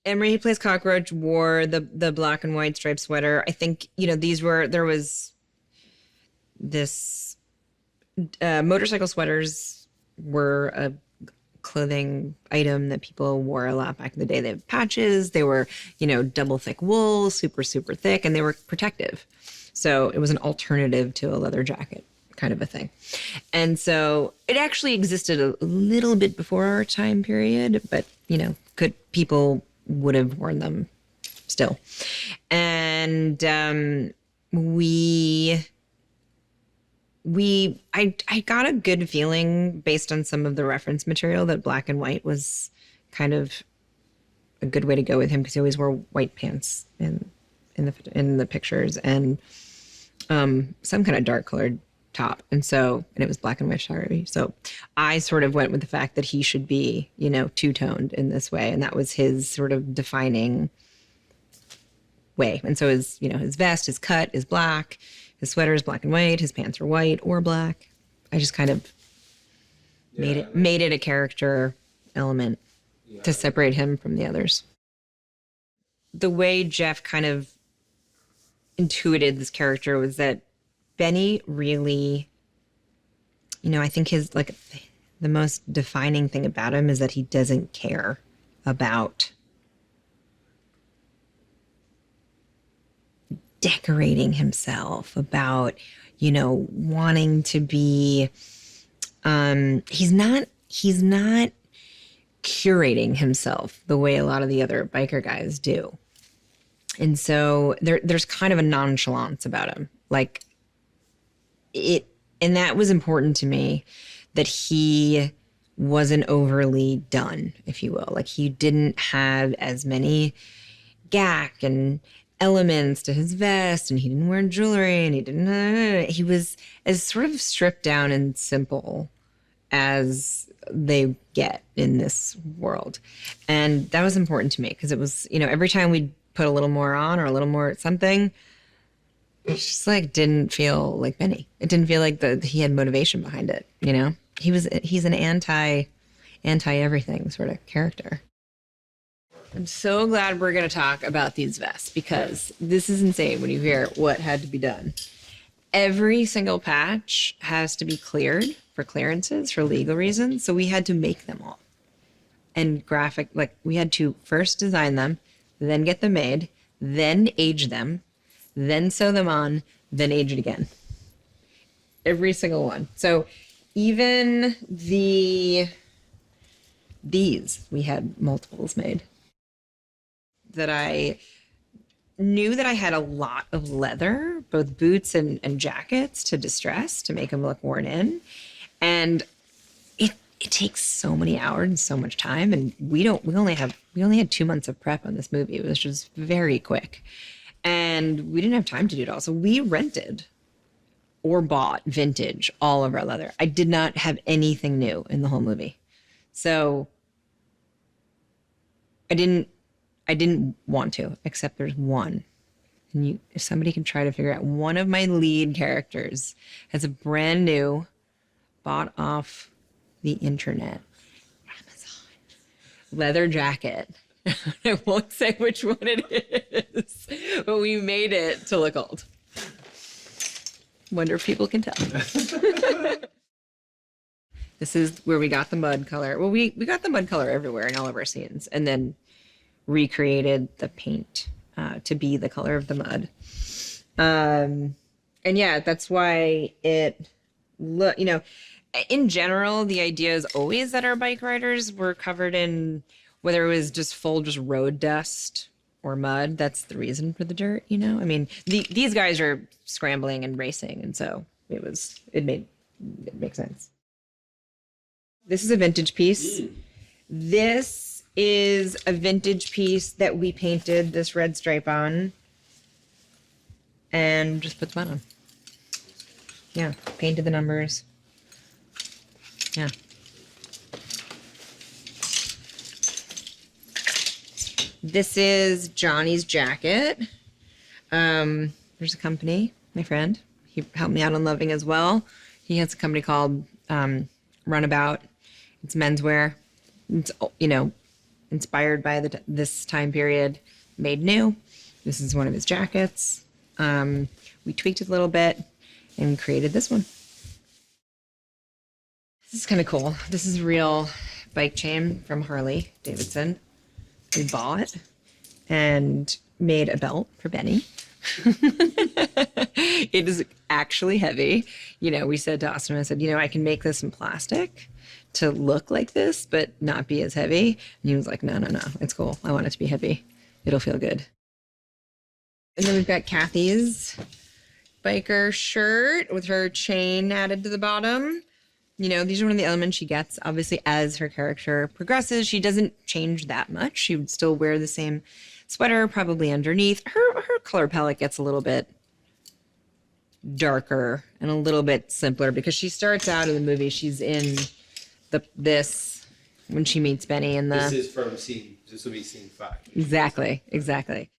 Emery, he plays Cockroach, wore the black and white striped sweater. I think, there was this, motorcycle sweaters were a clothing item that people wore a lot back in the day. They had patches. They were, double thick wool, super, super thick, and they were protective. So it was an alternative to a leather jacket kind of a thing. And so it actually existed a little bit before our time period, but, people would have worn them still. And I got a good feeling based on some of the reference material that black and white was kind of a good way to go with him, because he always wore white pants in the pictures, and some kind of dark colored top. And it was black and white photography. So I sort of went with the fact that he should be, two-toned in this way. And that was his sort of defining way. And so his vest, his cut is black, his sweater is black and white, his pants are white or black. I just kind of made it a character element to separate him from the others. The way Jeff kind of intuited this character was that Benny really, I think the most defining thing about him is that he doesn't care about decorating himself, about, wanting to be, he's not curating himself the way a lot of the other biker guys do. And so there's kind of a nonchalance about him. And that was important to me, that he wasn't overly done, if you will. He didn't have as many gack and elements to his vest, and he didn't wear jewelry, and he was as sort of stripped down and simple as they get in this world. And that was important to me, because it was, every time we'd put a little more on or a little more something, it just didn't feel like Benny. It didn't feel like he had motivation behind it. He's an anti everything sort of character. I'm so glad we're going to talk about these vests, because this is insane when you hear what had to be done. Every single patch has to be cleared for clearances, for legal reasons. So we had to make them all. And we had to first design them, then get them made, then age them, then sew them on, then age it again. Every single one. So even these, we had multiples made. That I knew that I had a lot of leather, both boots and jackets, to distress, to make them look worn in. And it takes so many hours and so much time. And we only had 2 months of prep on this movie. It was just very quick. And we didn't have time to do it all. So we rented or bought vintage all of our leather. I did not have anything new in the whole movie. So I didn't want to, except there's one. And if somebody can try to figure out, one of my lead characters has a brand new, bought off the internet, Amazon, leather jacket. I won't say which one it is, but we made it to look old. Wonder if people can tell. This is where we got the mud color. Well, we got the mud color everywhere in all of our scenes, and then recreated the paint to be the color of the mud. And yeah, that's why it in general, the idea is always that our bike riders were covered in, whether it was just road dust or mud. That's the reason for the dirt, I mean, these guys are scrambling and racing, and so it makes sense. This is a vintage piece. This is a vintage piece that we painted this red stripe on and just put the mud on. Yeah, painted the numbers. Yeah. This is Johnny's jacket. There's a company, my friend. He helped me out on Loving as well. He has a company called Runabout. It's menswear. It's, inspired by this time period, made new. This is one of his jackets. We tweaked it a little bit and created this one. This is kind of cool. This is a real bike chain from Harley Davidson. We bought and made a belt for Benny. It is actually heavy. You know, we said to Austin, I said, you know, I can make this in plastic to look like this, but not be as heavy. And he was like, no, it's cool. I want it to be heavy. It'll feel good. And then we've got Kathy's biker shirt with her chain added to the bottom. You know, these are one of the elements she gets. Obviously, as her character progresses, she doesn't change that much. She would still wear the same sweater, probably underneath. Her color palette gets a little bit darker and a little bit simpler because she starts out in the movie. She's in this when she meets Benny in the. This is from scene. This will be scene 5. Exactly.